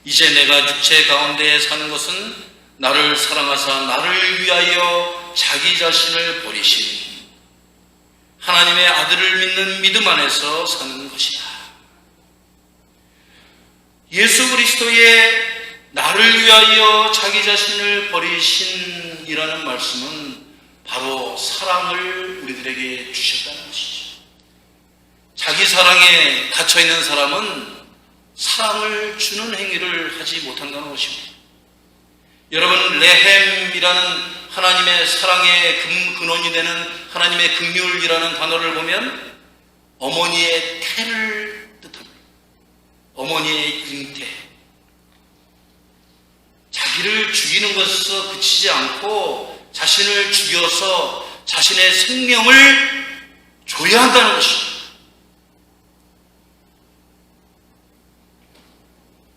이제 내가 육체 가운데 사는 것은 나를 사랑하사 나를 위하여 자기 자신을 버리신 하나님의 아들을 믿는 믿음 안에서 사는 것이다. 예수 그리스도의 나를 위하여 자기 자신을 버리신이라는 말씀은 바로 사랑을 우리들에게 주셨다는 것이죠. 자기 사랑에 갇혀있는 사람은 사랑을 주는 행위를 하지 못한다는 것입니다. 여러분, 레헴이라는 하나님의 사랑의 근원이 되는 하나님의 긍휼이라는 단어를 보면 어머니의 태를 뜻합니다. 어머니의 잉태. 자기를 죽이는 것에서 그치지 않고 자신을 죽여서 자신의 생명을 줘야 한다는 것입니다.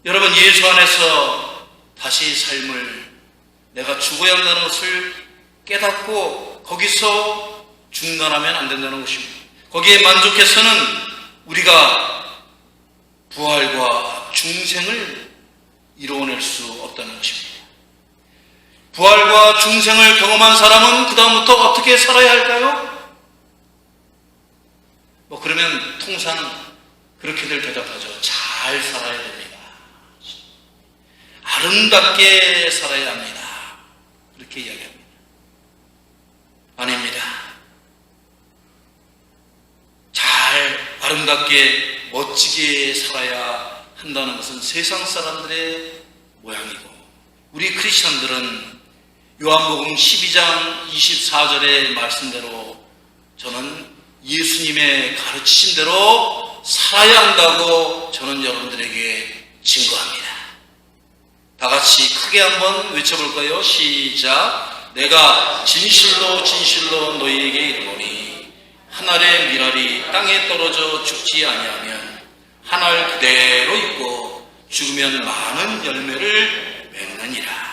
여러분, 예수 안에서 다시 삶을 내가 죽어야 한다는 것을 깨닫고 거기서 중단하면 안 된다는 것입니다. 거기에 만족해서는 우리가 부활과 중생을 이루어낼 수 없다는 것입니다. 부활과 중생을 경험한 사람은 그 다음부터 어떻게 살아야 할까요? 그러면 통상 그렇게들 대답하죠. 잘 살아야 됩니다. 아름답게 살아야 합니다. 그렇게 이야기합니다. 아닙니다. 잘 아름답게 멋지게 살아야 한다는 것은 세상 사람들의 모양이고, 우리 크리스천들은 요한복음 12장 24절의 말씀대로 저는 예수님의 가르치심대로 살아야 한다고 저는 여러분들에게 증거합니다. 다 같이 크게 한번 외쳐볼까요? 시작. 내가 진실로 진실로 너희에게 이르노니 한 알의 밀알이 땅에 떨어져 죽지 아니하면 한 알 그대로 있고 죽으면 많은 열매를 맺느니라.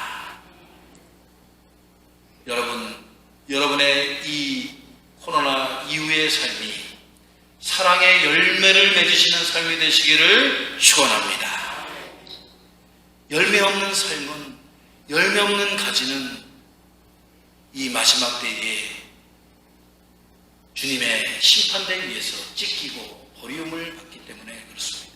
여러분의 이 코로나 이후의 삶이 사랑의 열매를 맺으시는 삶이 되시기를 축원합니다. 열매 없는 삶은, 열매 없는 가지는 이 마지막 때에 주님의 심판대 위에서 찢기고 버리움을 받기 때문에 그렇습니다.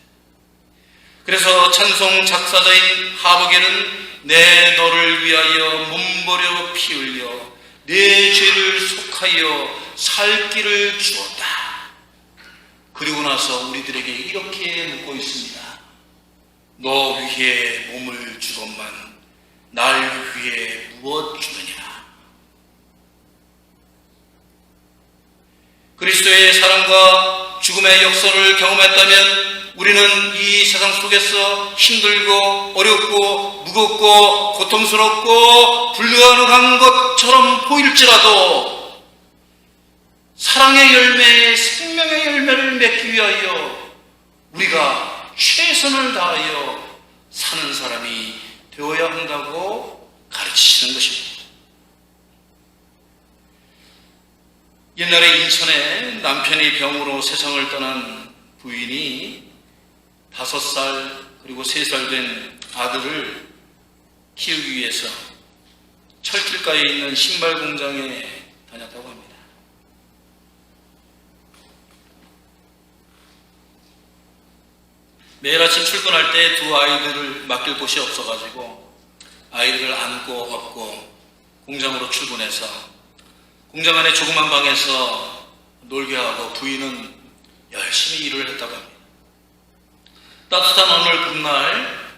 그래서 찬송 작사자인 하박에는 내 너를 위하여 몸버려 피 흘려 내 죄를 속하여 살 길을 주었다. 그리고 나서 우리들에게 이렇게 묻고 있습니다. 너 위에 몸을 주건만 날 위해 무엇 주느냐. 그리스도의 사랑과 죽음의 역사를 경험했다면 우리는 이 세상 속에서 힘들고 어렵고 무겁고 고통스럽고 불가능한 것처럼 보일지라도 사랑의 열매, 생명의 열매를 맺기 위하여 우리가 최선을 다하여 사는 사람이 되어야 한다고 가르치시는 것입니다. 옛날에 인천에 남편이 병으로 세상을 떠난 부인이 5살 그리고 3살 된 아들을 키우기 위해서 철길가에 있는 신발 공장에 다녔다고 합니다. 매일 아침 출근할 때 두 아이들을 맡길 곳이 없어가지고 아이들을 안고 업고 공장으로 출근해서 공장 안에 조그만 방에서 놀게 하고 부인은 열심히 일을 했다고 합니다. 따뜻한 어느 봄날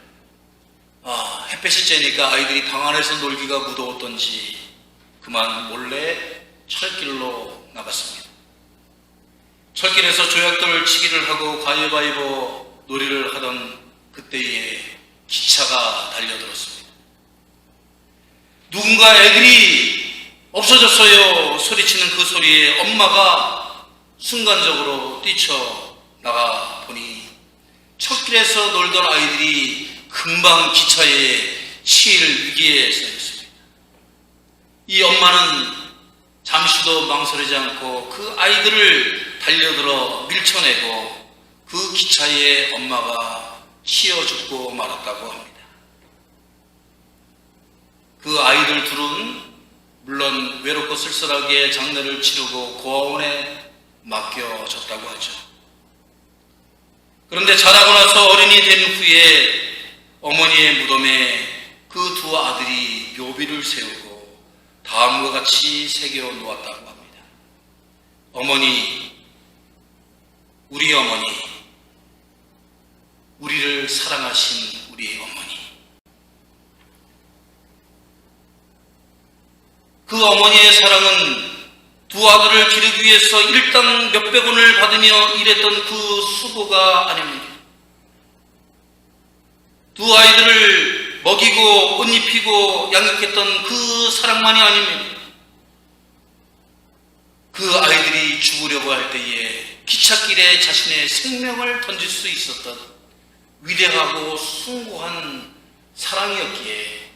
햇볕이 쬐니까 아이들이 방 안에서 놀기가 무더웠던지 그만 몰래 철길로 나갔습니다. 철길에서 조약돌 치기를 하고 가위바위보 놀이를 하던 그때에 기차가 달려들었습니다. 누군가 애들이 없어졌어요 소리치는 그 소리에 엄마가 순간적으로 뛰쳐나가 보니 철길에서 놀던 아이들이 금방 기차에 치일 위기에 서 있습니다. 이 엄마는 잠시도 망설이지 않고 그 아이들을 달려들어 밀쳐내고 그 기차에 엄마가 치여 죽고 말았다고 합니다. 그 아이들 둘은 물론 외롭고 쓸쓸하게 장례를 치르고 고아원에 맡겨졌다고 하죠. 그런데 자라고 나서 어른이 된 후에 어머니의 무덤에 그 두 아들이 묘비를 세우고 다음과 같이 새겨 놓았다고 합니다. 어머니, 우리 어머니, 우리를 사랑하신 우리 어머니. 그 어머니의 사랑은 두 아들을 기르기 위해서 일당 몇백 원을 받으며 일했던 그 수고가 아닙니다. 두 아이들을 먹이고 옷 입히고 양육했던 그 사랑만이 아닙니다. 그 아이들이 죽으려고 할 때에 기찻길에 자신의 생명을 던질 수 있었던 위대하고 숭고한 사랑이었기에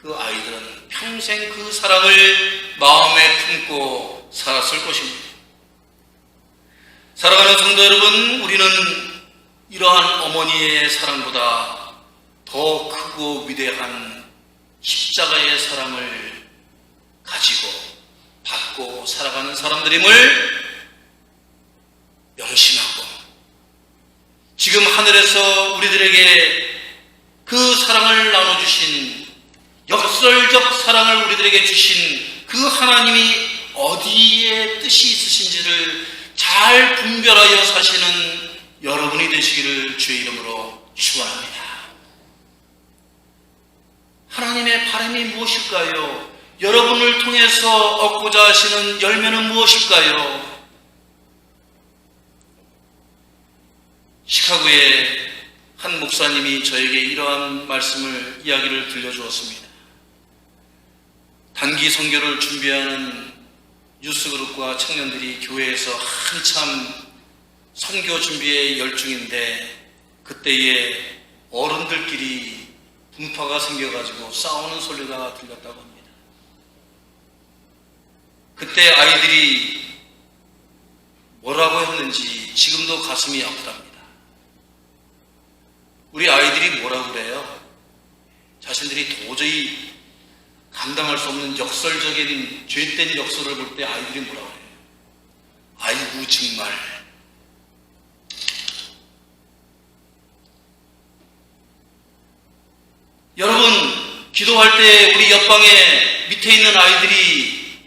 그 아이들은 평생 그 사랑을 마음에 품고 살았을 것입니다. 사랑하는 성도 여러분, 우리는 이러한 어머니의 사랑보다 더 크고 위대한 십자가의 사랑을 가지고 받고 살아가는 사람들임을 명심하고, 지금 하늘에서 우리들에게 그 사랑을 나눠주신, 역설적 사랑을 우리들에게 주신 그 하나님이 어디에 뜻이 있으신지를 잘 분별하여 사시는 여러분이 되시기를 주의 이름으로 축원합니다. 하나님의 바람이 무엇일까요? 여러분을 통해서 얻고자 하시는 열매는 무엇일까요? 시카고의 한 목사님이 저에게 이러한 이야기를 들려주었습니다. 단기 선교를 준비하는 유스그룹과 청년들이 교회에서 한참 선교 준비에 열중인데, 그때에 어른들끼리 분파가 생겨가지고 싸우는 소리가 들렸다고 합니다. 그때 아이들이 뭐라고 했는지 지금도 가슴이 아프답니다. 우리 아이들이 뭐라고 그래요? 자신들이 도저히 감당할 수 없는 역설적인 죄된 역설을 볼 때 아이들이 뭐라고 해요? 아이고 정말. 여러분, 기도할 때 우리 옆방에 밑에 있는 아이들이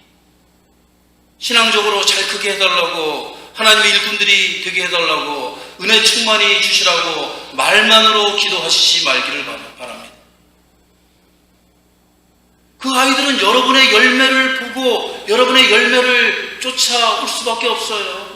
신앙적으로 잘 크게 해달라고, 하나님의 일꾼들이 되게 해달라고, 은혜 충만히 주시라고 말만으로 기도하시지 말기를 바랍니다. 그 아이들은 여러분의 열매를 보고 여러분의 열매를 쫓아올 수밖에 없어요.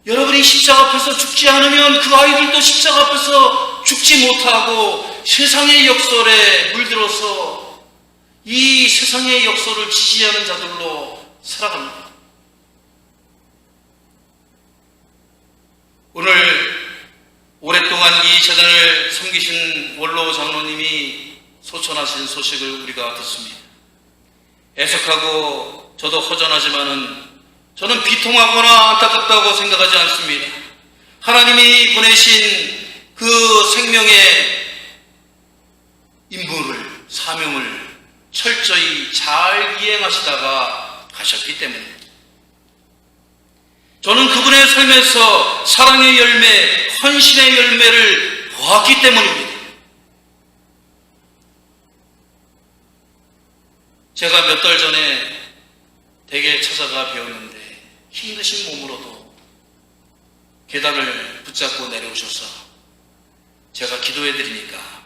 여러분이 십자가 앞에서 죽지 않으면 그 아이들도 십자가 앞에서 죽지 못하고 세상의 역설에 물들어서 이 세상의 역설을 지지하는 자들로 살아갑니다. 오늘 오랫동안 이 재단을 섬기신 원로 장로님이 소천하신 소식을 우리가 듣습니다. 애석하고 저도 허전하지만은 저는 비통하거나 안타깝다고 생각하지 않습니다. 하나님이 보내신 그 생명의 임무를, 사명을 철저히 잘 이행하시다가 가셨기 때문입니다. 저는 그분의 삶에서 사랑의 열매, 헌신의 열매를 보았기 때문입니다. 제가 몇 달 전에 댁에 찾아가 배웠는데 힘드신 몸으로도 계단을 붙잡고 내려오셔서 제가 기도해드리니까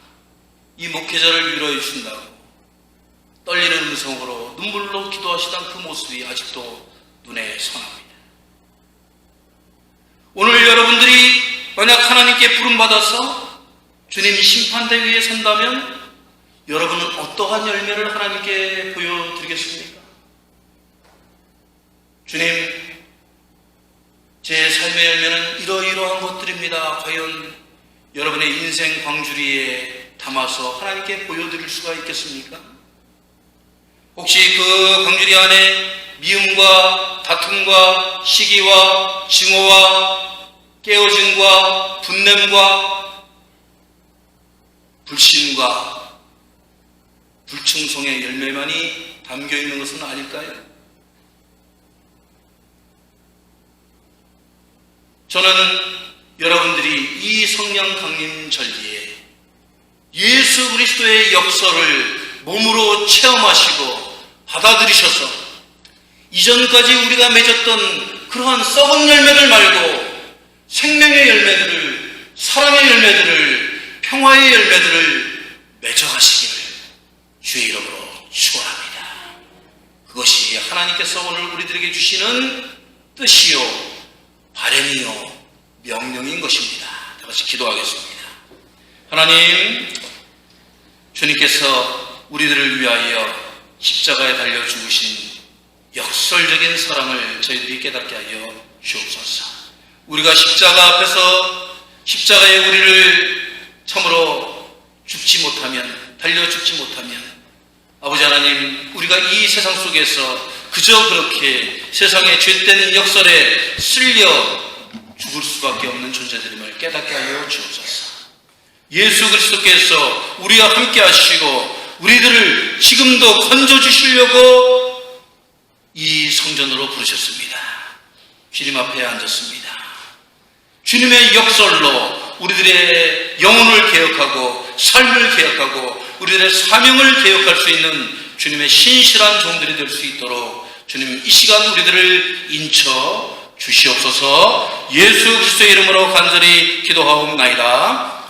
이 목회자를 위로해 주신다고 떨리는 음성으로 눈물로 기도하시던 그 모습이 아직도 눈에 선합니다. 오늘 여러분들이 만약 하나님께 부름받아서 주님 심판대 위에 선다면 여러분은 어떠한 열매를 하나님께 보여드리겠습니까? 주님, 제 삶의 열매는 이러이러한 것들입니다. 과연 여러분의 인생 광주리에 담아서 하나님께 보여드릴 수가 있겠습니까? 혹시 그 광주리 안에 미움과 다툼과 시기와 증오와 깨어짐과 분냄과 불신과 불충성의 열매만이 담겨 있는 것은 아닐까요? 저는 여러분들이 이 성령 강림 절기에 예수 그리스도의 역사를 몸으로 체험하시고 받아들이셔서 이전까지 우리가 맺었던 그러한 썩은 열매들 말고 생명의 열매들을, 사랑의 열매들을, 평화의 열매들을 맺어가시기를 주의 이름으로 축원합니다. 그것이 하나님께서 오늘 우리들에게 주시는 뜻이요, 바람이요, 명령인 것입니다. 다 같이 기도하겠습니다. 하나님, 주님께서 우리들을 위하여 십자가에 달려 죽으신 역설적인 사랑을 저희들이 깨닫게 하여 주옵소서. 우리가 십자가 앞에서 십자가에 우리를 참으로 죽지 못하면, 달려 죽지 못하면, 아버지 하나님, 우리가 이 세상 속에서 그저 그렇게 세상의 죄된 역설에 쓸려 죽을 수밖에 없는 존재들임을 깨닫게 하여 주옵소서. 예수 그리스도께서 우리와 함께 하시고 우리들을 지금도 건져주시려고 이 성전으로 부르셨습니다. 주님 앞에 앉았습니다. 주님의 역설로 우리들의 영혼을 개혁하고 삶을 개혁하고 우리들의 사명을 개혁할 수 있는 주님의 신실한 종들이 될 수 있도록 주님 이 시간 우리들을 인쳐 주시옵소서. 예수 그리스도의 이름으로 간절히 기도하옵나이다.